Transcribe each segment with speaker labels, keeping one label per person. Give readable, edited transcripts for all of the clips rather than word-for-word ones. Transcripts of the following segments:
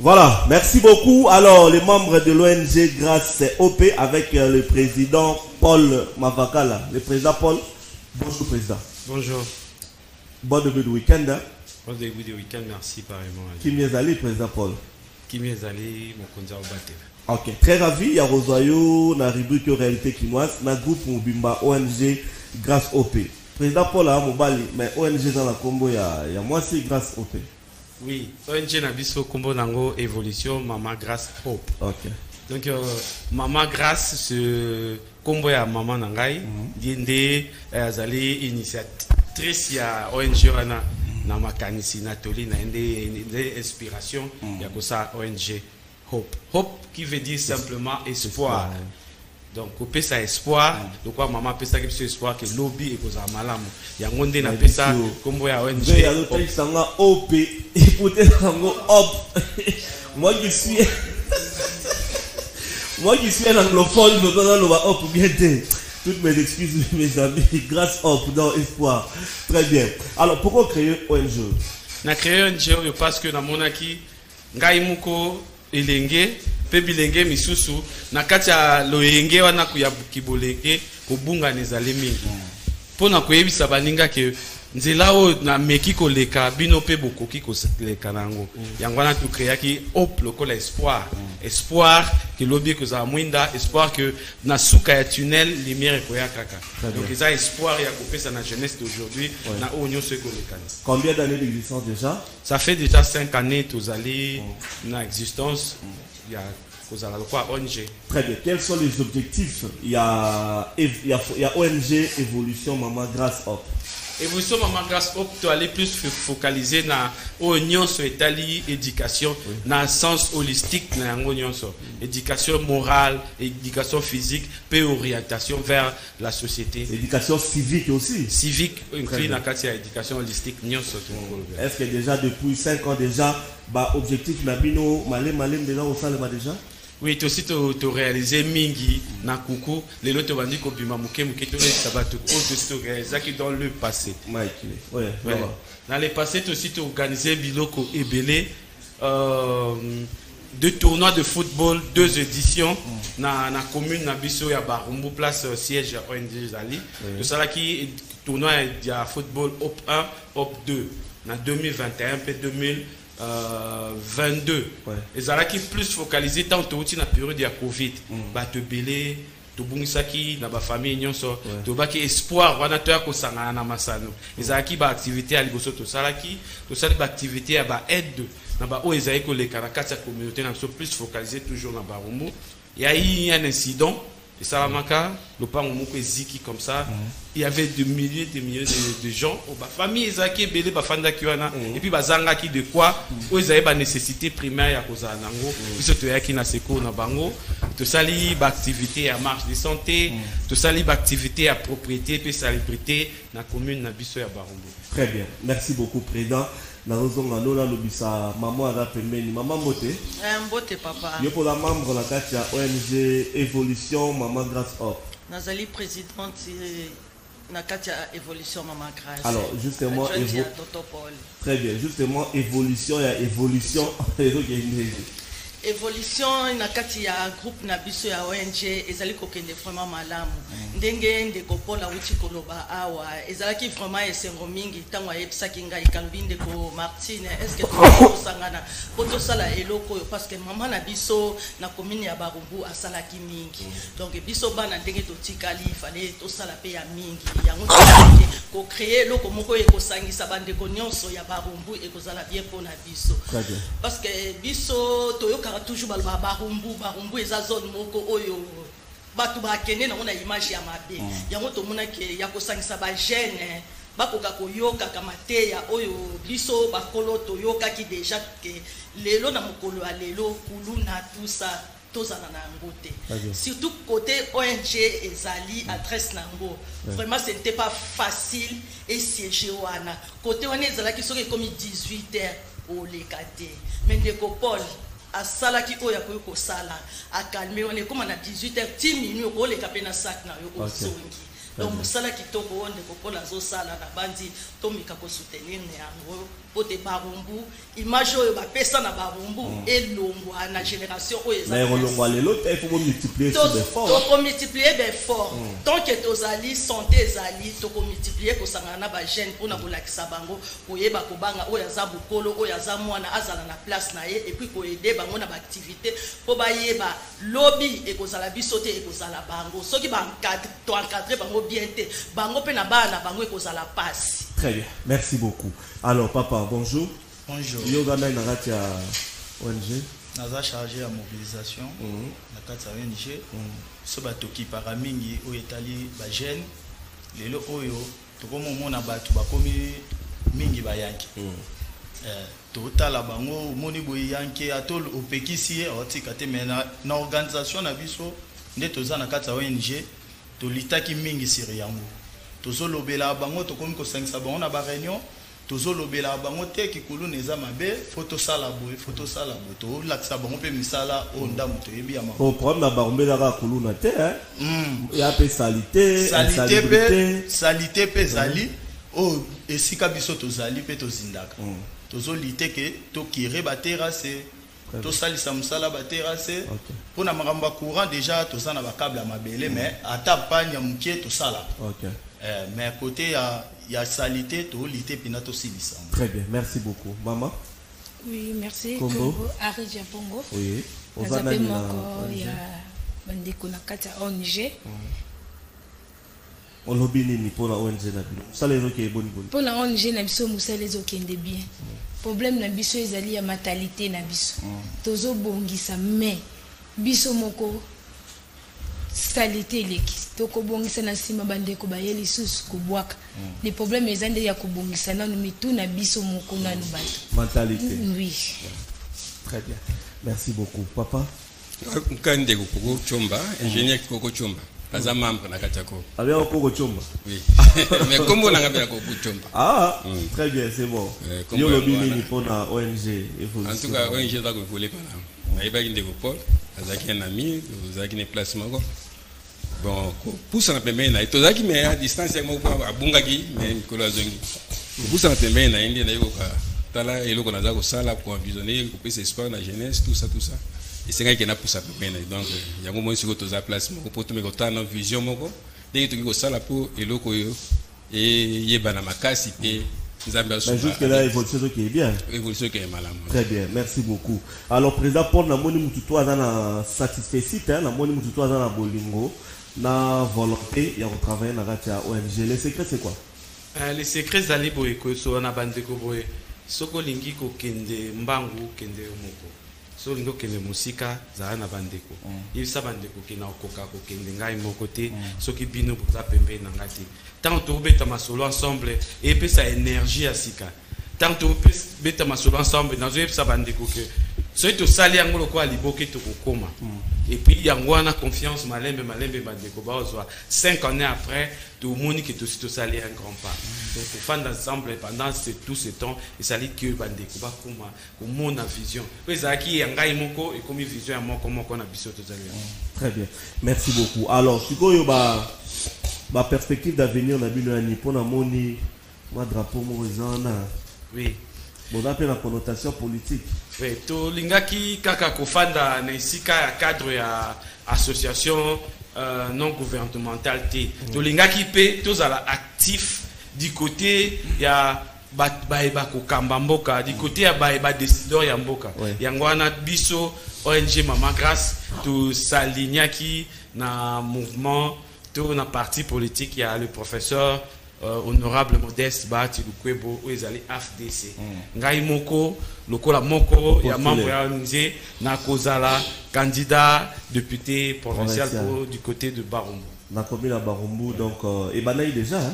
Speaker 1: Voilà, merci beaucoup. Alors, les membres de l'ONG Grâce OP avec le président Paul Mavakala. Le président Paul, bonjour président.
Speaker 2: Bonjour.
Speaker 1: Bon début de week-end. Hein?
Speaker 2: Bon début de week-end, merci pareillement.
Speaker 1: Qui m'y est allé, président Paul?
Speaker 2: Qui m'y est allé, mon conducteur au bâtiment.
Speaker 1: Ok, très ravi. Il y a Rosario, dans la rubrique Réalité Quinoise, dans le groupe Mobimba ONG Grâce OP. Président Paul a Mobali, mais ONG dans la combo, il y a moi aussi Grâce OP.
Speaker 2: Oui, ONG Nabiso Combo Nango Évolution Maman Grâce Hope. Ok. Donc, Maman Grâce, ce combo à Maman Nangai, Diende, Azali, initiatrice, il y a ONG Rana, Namakanisi, Natoli, Nende, inspiration, il y a que ça ONG Hope. Hope qui veut dire simplement espoir. Donc, on peut ça espoir. Donc, maman peut ça que espoir que lobby et que ça malam. Il y a un monde qui a ça comme vous avez ONG.
Speaker 1: Il y a l'autre qui s'en a OP. Écoutez, moi qui suis un anglophone, nous allons hop bien. Toutes mes excuses, mes amis. Grâce hop dans espoir. Très bien. Alors, pourquoi créer ONG?
Speaker 2: On a créé ONG parce que dans mon acquis, Ngaïmuko Elenge. Pe bilenge misusu na kati ya loyenge wana kuya kiboleke kobunga nezali mingi pona koyebisa baninga ke nzela o na meki koleka bino pe bokoki koleka nango yango wana tu créaki hope lokola espoir espoir que lobi ko za mwinda espoir que na suka ya tunnel lumière koya kaka donc ça espoir ya kopesa na jeunesse d'aujourd'hui na onyo se kolekana.
Speaker 1: Combien d'années d'existence déjà?
Speaker 2: Ça fait déjà 5 années tozali na existence. Il y a quoi ONG.
Speaker 1: Très bien. Quels sont les objectifs? Il y a ONG Évolution Maman Grâce Hop.
Speaker 2: Évolution Maman Grâce Hop, tu aller plus focaliser na union sur Italie, éducation, na sens holistique na union sur éducation morale, éducation physique, puis orientation vers la société.
Speaker 1: Éducation civique aussi.
Speaker 2: Civique, inclus na katia éducation holistique union sur.
Speaker 1: Est-ce que déjà depuis 5 ans déjà, bah objectif na bino malem déjà au salma déjà?
Speaker 2: Oui, tu aussi tu réalisé mingi na kuku les lots bandi ko bima muke to les sabato au tu réalisé qui dans le passé.
Speaker 1: Ouais.
Speaker 2: Dans le passé tu aussi tu organisé biloko ebele 2 tournois de football, 2 éditions na commune na biso ya Barumbu place siège à ONG Zali. De ça là qui tournoi de football Hop 1, Hop 2 na 2021 et 2022. Et ça là qui plus focalisé tant que na période de Covid. Ba te belé to bungisaki na ba famille nyonso to ba ki espoir wana to ya ko sangana na masano. Et ça qui ba activité à liboso to ça là qui to ça ba activité à ba aide na ba o ezai ko le karakata communauté na so plus focalisé toujours na Barumbu. Il y a eu un incident et Salamaka, le Pangomoko Ziki comme ça, il y avait des milliers de gens, ma famille Ezaki Belé Bafanda Kiwana, et puis Bazanga qui de quoi, où ils avaient la nécessité primaire à cause d'Anango, puis surtout qui n'a seko na bango, tout ça li activité à marche de santé, tout ça li activité à propriété, puis salubrité, na commune na biso ya Barumbu.
Speaker 1: Très bien, merci beaucoup président. La raison à l'eau, l'obisa, maman a rappelé, maman Moté.
Speaker 3: Mbote papa.
Speaker 1: Yo pour la membre la carte ONG Évolution Maman Grâce Hop.
Speaker 3: Nazali présidente na carte Évolution Maman Grâce.
Speaker 1: Alors justement très bien, justement évolution
Speaker 3: Évolution na kati ya groupe na biso ya ONG ezali kokende vraiment malamu ndenge ndeko Paula uti koloba awa ezalaki vraiment esengo mingi tango ayebisaki ngai kalobi ndeko Martine est-ce que tosangana poto sala eloko parce que maman na biso na commune ya Barumbu asalaki mingi donc biso bana ndenge totikali fallait tosala pe ya mingi yango ko créer loko moko ekosangisa bandeko nyonso ya Barumbu ekozala bien pona biso parce que biso toyoka toujours Barumbu eza zone moko oyo batu bakene na mona image ya mabe yango to mona ke ya kosangisa ba jeune bakoka koyoka kamateya oyo biso bakolo toyoka ki déjà ke lelo na mokolo ya lelo kuluna tout ça tozana na ngote surtout côté ONG ezali adresse nango vraiment c'était pas facile et siéger wana côté wana ezala ki soki comme 18h au lekate mais ndeko Paul a sala ki oya ko ko sala a calmer on est comme à 18h 10 minutes ko le kapé na sac na yo donc sala ki to ko onde ko la zo sala na bandi to mika ko soutenir ne yango pote barumbu image oyo bapesa na barumbu elongwa na génération oyo
Speaker 1: mais elongwa lelo il faut multiplier sur des forts
Speaker 3: toko multiplier des forts tant que tozali santé ezali toko multiplier kosangana na ba jeune pona kolakisa bango koyeba kobanga oyo aza bokolo oyo aza mwana azala na place na ye et puis koyede bango na ba activité po bayeba lobby ekozala biso te ekozala bango soki ba encadrer bango bien te bango pe na bana bango ekozala passe.
Speaker 1: Très bien, merci beaucoup. Alors papa, bonjour.
Speaker 4: Bonjour.
Speaker 1: Yogana Inagati à ONG.
Speaker 4: Naza chargé à mobilisation. Nakati à ONG. So batoki paramingi o etali ba jeune. Lelo oyo tokomo mona batu bakomi mingi bayanki. Totala bango moni boyi yanki atol opekisi otika te mena na organisation na biso nde toza na kati à ONG to litaki mingi siri yango. Tozolobela bango tokomi ko sangisa bango na ba réunion tozolobela bango te kikulu neza mabe photo sala bo to laksa bango pe misala o ndamu to yebi ya ma
Speaker 1: o problème na barombela ka kuluna te ya pe salité
Speaker 4: pe zali o esika biso tozali pe tozindaka tozolite ke to kire ba terrasse to salisa musala ba terrasse pona makamba courant déjà tozana ba câble mabele mais ata panya mukie to sala mais côté il y a salité to lité pinato silisa.
Speaker 1: Très bien, merci beaucoup. Maman?
Speaker 5: Oui, merci.
Speaker 1: Kombo
Speaker 5: Ari Japongo.
Speaker 1: Oui.
Speaker 5: Ozana moko ya bandeko na kata ONG.
Speaker 1: On lobby ni pour la ONG na bino. Ça les OK bonne.
Speaker 5: Pour la ONG na biso musala les okende bien. Problème na biso ezali ya matalité na biso. Tozo bongisa mais biso moko salité leki toko bongisa na sima bandeko bayeli susu kubwaka les problèmes ezande ya kubongisa na mitu na biso moko na nubato
Speaker 1: mentalité.
Speaker 5: Oui.
Speaker 1: Très bien. Merci beaucoup. Papa?
Speaker 6: Nkande Koko Chomba, ingénieur Koko Chomba. Aza membre na Katako.
Speaker 1: Avec Koko Chomba.
Speaker 6: Oui. Mais comment on a appelé Koko Chomba?
Speaker 1: Ah, très bien, c'est bon. Yo lobby ni pour la ONG.
Speaker 6: En tout cas, ONG va que vous voulez pas là. Aiba ki ndeko Paul, azaki un ami, azaki ne place moko. Bon, pour ça na pembe na itozaki mais à distance ya moko abungaki mais Nicolas Zongi. Pour ça na pembe na indi na yoko tala eloko na za ko sala pour visionner ko pesa espoir na jeunesse tout ça. Et c'est qui na pour ça pembe na donc yango mo siko toza place moko pour tume ko tana vision moko dès que tu ko sala pour eloko yo et yeba na makasi pe.
Speaker 1: Mais jusque là, évolution qui est bien.
Speaker 6: Évolution qui est malade.
Speaker 1: Très bien, merci beaucoup. Alors, président Paul, na moni mututo azana satisfait site, na moni mututo azana bolingo, na volonté ya travailler na ratia ONG. Les secrets c'est quoi?
Speaker 2: Les secrets zali boye ko so na bandeko boye. Soko lingi ko kende mbangu kende moko. So lingo kende musika za na bandeko. Yisa bandeko kina okoka ko kende ngai moko te, soki bino buza pembe na ngati. Tant to beta masolo ensemble et puis ça énergie à sika. Tant to beta masolo ensemble na zo yisa bandeko ke so to sali yango ko aliboke to kokoma. Et puis yango na confiance malembe bandeko ba ozwa 5 années après tout moni que to sali un grand pas. Donc pour faire ensemble pendant tout ce temps et sali que bandeko ba koma ko mona vision. Ezaki yangai moko et comme vision ya moko na biso to sali.
Speaker 1: Très bien. Merci beaucoup. Alors, sikoyo ba perspective d'avenir na bino ya nipo na moni moi drapeau mo ezana.
Speaker 2: Oui.
Speaker 1: Bon, on a la connotation politique.
Speaker 2: Oui, to lingaki kaka kofanda na isika ya cadre ya association non gouvernementale te. To lingaki pe tozala actif du côté ya baeba ko kamba mboka, du côté ya baeba décideur ya mboka. Yango wana biso ONG Mama Grâce to salignaki na mouvement to na parti politique ya le professeur honorable Modeste Bahati Lukwebo ou ezali AFDC. Ngai moko lokola moko ya membre ya ONG na kozala candidat député provincial du côté de Barumbu.
Speaker 1: Na commune à Barumbu donc et banaï déjà hein.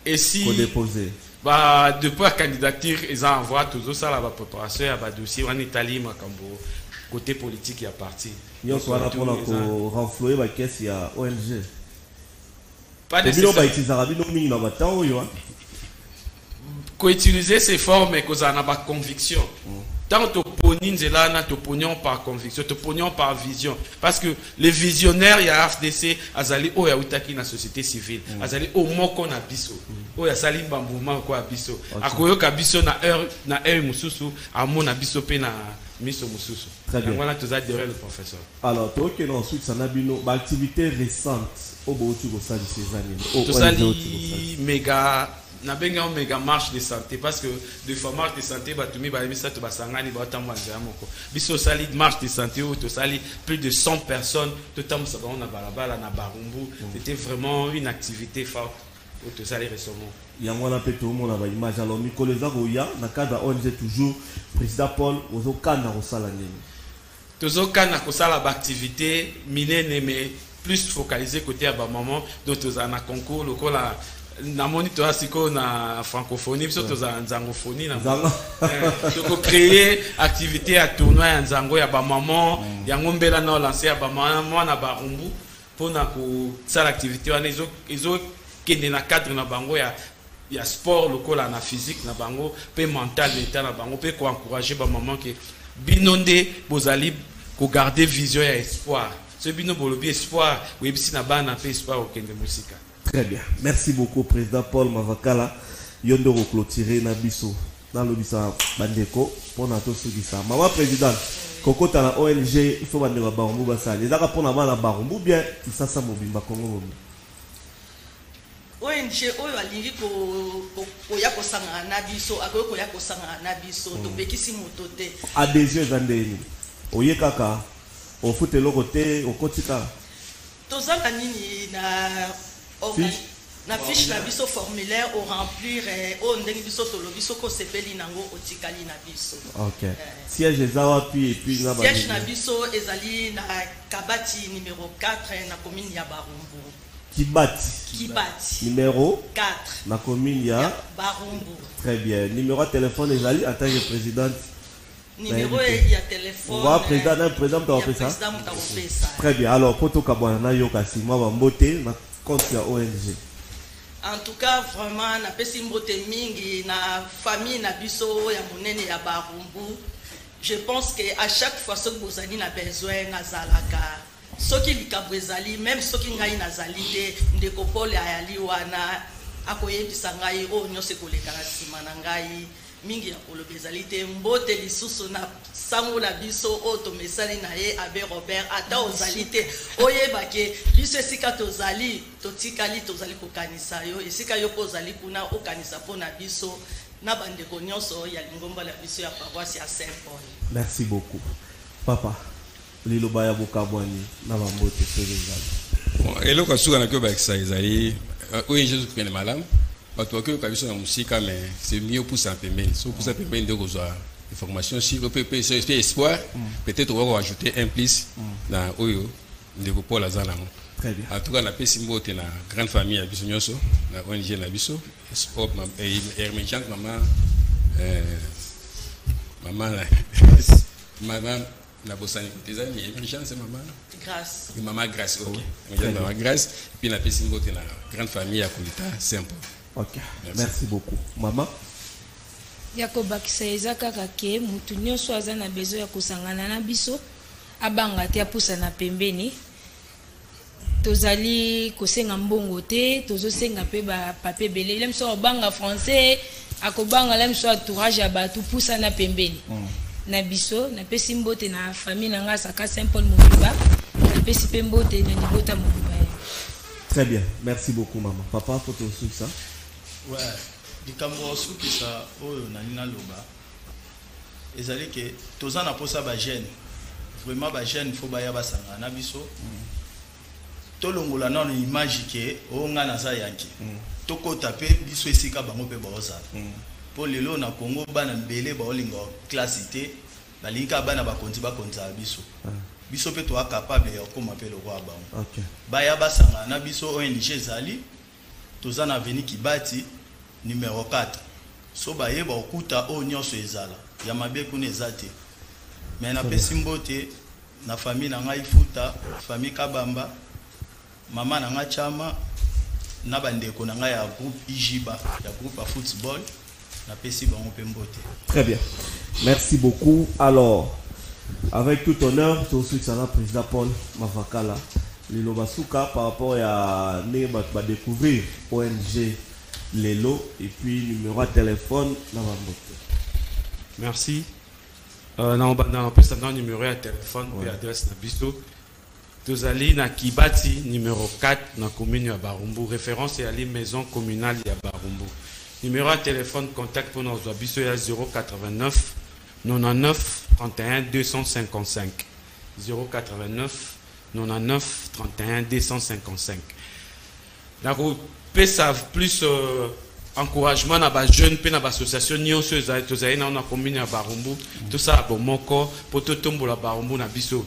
Speaker 2: Et si
Speaker 1: déposer
Speaker 2: depuis la candidature ils ont envoyé toujours ça la préparation à dossier en Italie makambo côté politique ya parti.
Speaker 1: Yo soit là pour renflouer la caisse ya ONG.
Speaker 2: Pas nécessaire.
Speaker 1: Ko
Speaker 2: utiliser ces formes et qu'on a pas conviction. tant te pognon zelana te pognon par conviction te pognon par vision parce que les visionnaires ya FDC azali o ya utaki na société civile azali o moko na biso o ya sali mbambuma ko biso akoyoka biso na heure mususu amona biso pe na miso mususu.
Speaker 1: Très bien.
Speaker 2: Voilà tout ça derrière le professeur.
Speaker 1: Alors toi qui ensuite ça n'a bino activité récente au bout de ça de ces années.
Speaker 2: Tout ça li méga na benga méga marche de santé parce que de fois marche de santé batumi ba bisa to basangani ba tambanza moko biso sali marche de santé ou to sali plus de 100 personnes tout temps ça on a balabala na Barumbu c'était vraiment une activité forte au to sali récemment
Speaker 1: yango na peto mo na ba image alors Mikolo Zagoya na cadre ONG toujours président Paul ozokana kosala nini
Speaker 2: tozokana kosala ba activité minene mais plus focalisé côté à ba maman donc tozana concours lokola na moniteur siko na francophonie biso toza nzangophonie na toko créer activité à tournoi ya nzango ya ba maman yango mbela na lancer ya ba maman na Barumbu pona ko sala activité wana izo kende na cadre na bango ya sport lokola na physique na bango pe mental l'état na bango pe ko encourager ba maman que binonde bozali ko garder vision ya espoir ce bino bolobi espoir webisi na bana pe espoir au kende musika.
Speaker 1: Très bien. Merci beaucoup, Président Paul Mavakala. Yondo clôturer na biso. Dans le bisa bandeko. Pour na to ça. Maman Président, Koko ta la ONG, il faut bande ba Barumbu basa. Les aka pona ba na Barumbu bien, ça ça mobimba Congo mobimba.
Speaker 3: ONG oyo alingi ko ya ko sanga na biso, akoyo ko ya ko sanga na biso, to bekisi moto te.
Speaker 1: Adhésion zandeni. Oye kaka, o fute lokote, o kotika.
Speaker 3: Tozanga nini na fiche na biso formulaire au remplir o ndenge biso tolobi soko sepeli nango otikali na biso.
Speaker 1: OK. Siège ezawa puis na ba.
Speaker 3: Siège na biso ezali na Kabati numéro 4 na commune ya Barumbu. Kibati. Numéro 4
Speaker 1: na commune ya
Speaker 3: Barumbu.
Speaker 1: Très bien. Numéro de téléphone ezali en tant que présidente.
Speaker 3: Numéro ya téléphone.
Speaker 1: On va président ça. Très bien. Alors poto kabwana na yo kasi moi ba mbote na compte ya ONG.
Speaker 3: En tout cas, vraiment, na pesi mbote mingi na famille na biso ya monene ya Barumbu. Je pense que à chaque fois que vous avez besoin na zalaka, soki likabwe zali, même soki ngai na zali de ndeko Paul ayali wana akoyebisa ngai o nyose koleka na sima na ngai mingi ya kolobezali te mbote lisusu na sango na biso o to mesali na ye abe Robert ata ozali te oyebake biso esika tozali totikali tozali kokanisa yo esika yo kozali kuna okanisa pona biso na bandeko nyonso ya lingomba la biso ya paroisse ya Saint Paul.
Speaker 1: Merci beaucoup. Papa liloba ya bokabwani na bambote sezali.
Speaker 6: Bon eloko suka na kyo ba exercise oui Jésus qui est malade. Bato que kabiso na musika mais c'est mieux pour ça pembeni. So pour ça pembeni de kozwa information si le PP c'est espoir peut-être on va ajouter un plus dans oyo de Paul Azana.
Speaker 1: Très bien.
Speaker 6: En tout cas na pesi mbote na grande famille ya biso nyonso na ONG na biso sport et Herméjan maman na bosani koteza ni Herméjan c'est maman
Speaker 3: Grâce.
Speaker 6: Maman Grâce OK. Maman Grâce puis na pesi mbote na grande famille ya Kolita simple.
Speaker 1: OK. Merci beaucoup. Maman
Speaker 5: yakobakisa eza kaka ke mutu nyonso aza na besoin ya kosangana na biso abanga te apusa na pembeni tozali kosenga mbongo te tozosenga pe ba papier belé lem so banga français akobanga lem so entourage ya batu pusa na pembeni na biso na pesi mbote na famille na nga saka Saint Paul Mobiba na pesi pe mbote na libota Mobiba.
Speaker 1: Très bien, merci beaucoup maman. Papa faut te suivre ça.
Speaker 4: Ouais. Dikambo suki sa oyo nalina loba ezali ke tozana posa ba jeune vraiment ba jeune faut baya basanga na biso tolongola na image ke onga na za yanki tokota pe biso esika bango pe baoza po lelo na Congo bana mbele ba olinga classe te balinga bana bakonzi bakonza biso biso pe to capable ya koma pe le roi bango.
Speaker 1: OK.
Speaker 4: Baya basanga na biso ONG ezali tozana veni Kibati numéro 4. So ba yeba okuta o nyonso ezala ya mabe kuna ezate. Mais na pesi mbote na famille na ngai futa, famille Kabamba, mama na nga chama na bandeko na ngai ya groupe Ijiba, ya groupe ya football na pesi bango pe mbote.
Speaker 1: Très bien. Merci beaucoup. Alors, avec tout honneur, tout de suite, ça président Paul Mavakala. Lilo Basuka par rapport à Nema va découvrir ONG Lelo et puis numéro de téléphone.
Speaker 2: Merci. Dans le numéro de téléphone et adresse na biso. Tozali na Kibati numéro 4 dans la commune de Barumbu. Référence à la maison communale de Barumbu. Numéro de téléphone contact pour nos biso 089 99 31 255. 089 99 31 255. Donc, ça plus encouragement à les jeunes, à l'association, à la commune à Barumbu, tout ça, pour tout tomber à Barumbu, na biso.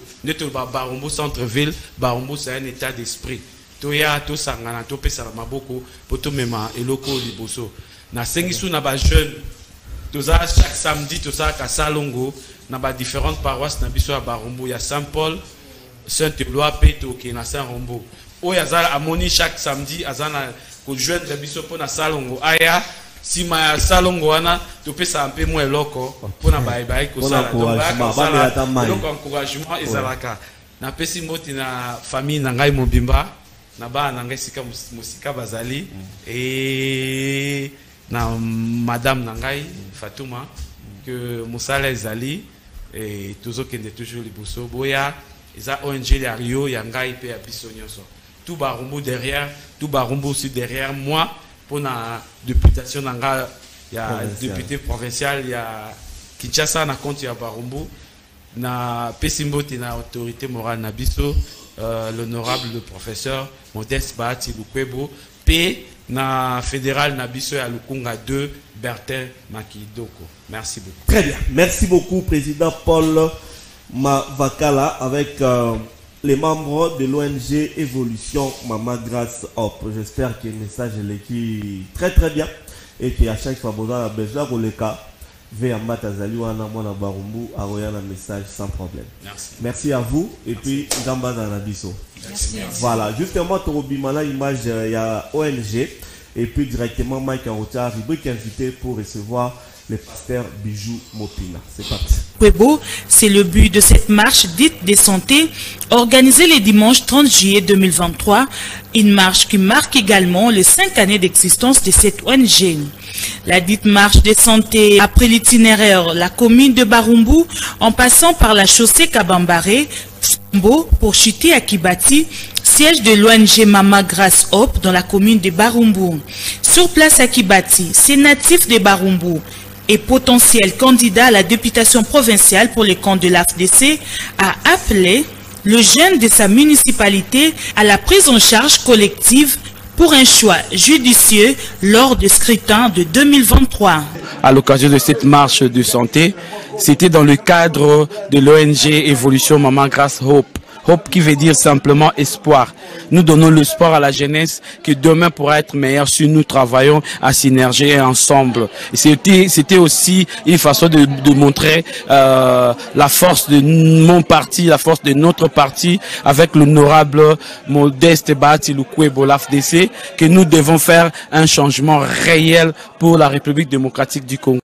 Speaker 2: Barumbu centre-ville, Barumbu c'est un état d'esprit. Tout ya, tout ça, tout ça, beaucoup, pour tout même, et locaux, liboso. Na sengisu na ba jeunes, tout ça, chaque samedi, tout ça, à Salongo, na différentes paroisses, na biso à Barumbu, il y a Saint-Paul, Saint-Éloi, Péto, qui est na Saint-Rombo. Où il y a Amoni chaque samedi, azana ko jeune de biso pour na Salongo. Aya, si ma Salongo ana, tu peux ça un peu moins loco pour na bye bye ko sala. Donc encouragement et zalaka. Na pesi moti na famille na ngai mobimba, na ba na ngai sika musika bazali et na madame na ngai Fatouma que musala ezali et toujours kende toujours liboso boya. Eza ONG ya Rio ya ngai pe ya biso nyonso. Tout Barumbu derrière, tout Barumbu aussi derrière moi pour la députation nanga ya député provincial ya Kinshasa na compte ya Barumbu na Pesimbote na autorité morale na biso l'honorable le professeur Modeste Bahati Lukwebo P na fédéral na biso ya Lukunga 2 Bertin Makidoko. Merci beaucoup.
Speaker 1: Très bien. Merci beaucoup président Paul Mavakala avec les membres de l'ONG Évolution Mama Grace Hop. J'espère que le message est très très bien et qu'à chaque fois vous avez besoin de le cas vers Matazali ou Anamona Barumbu à un message sans problème.
Speaker 2: Merci.
Speaker 1: Merci à vous et puis Gamba Nanabiso. Voilà, justement, tu as l'image, il y a ONG et puis directement Mike Arouta, rubrique invité pour recevoir le pasteur Bijou Mopina. C'est parti.
Speaker 7: Kwebo, c'est le but de cette marche dite des santé, organisée le dimanche 30 juillet 2023, une marche qui marque également les 5 années d'existence de cette ONG. La dite marche des santé, après l'itinéraire, la commune de Barumbu, en passant par la chaussée Kabambare, pour chuter à Kibati, siège de l'ONG Mama Grace Hop dans la commune de Barumbu. Sur place à Kibati, ces natifs de Barumbu et potentiel candidat à la députation provinciale pour les comptes de l'AFDC a appelé le jeune de sa municipalité à la prise en charge collective pour un choix judicieux lors du scrutin de 2023.
Speaker 8: À l'occasion de cette marche de santé, c'était dans le cadre de l'ONG Évolution Mama Grace Hope. Hope qui veut dire simplement espoir. Nous donnons l'espoir à la jeunesse que demain pourra être meilleur si nous travaillons à synergie ensemble. C'était aussi une façon de montrer la force de mon parti, la force de notre parti avec l'honorable Modeste Bahati Lukwebo l'AFDC, que nous devons faire un changement réel pour la République démocratique du Congo.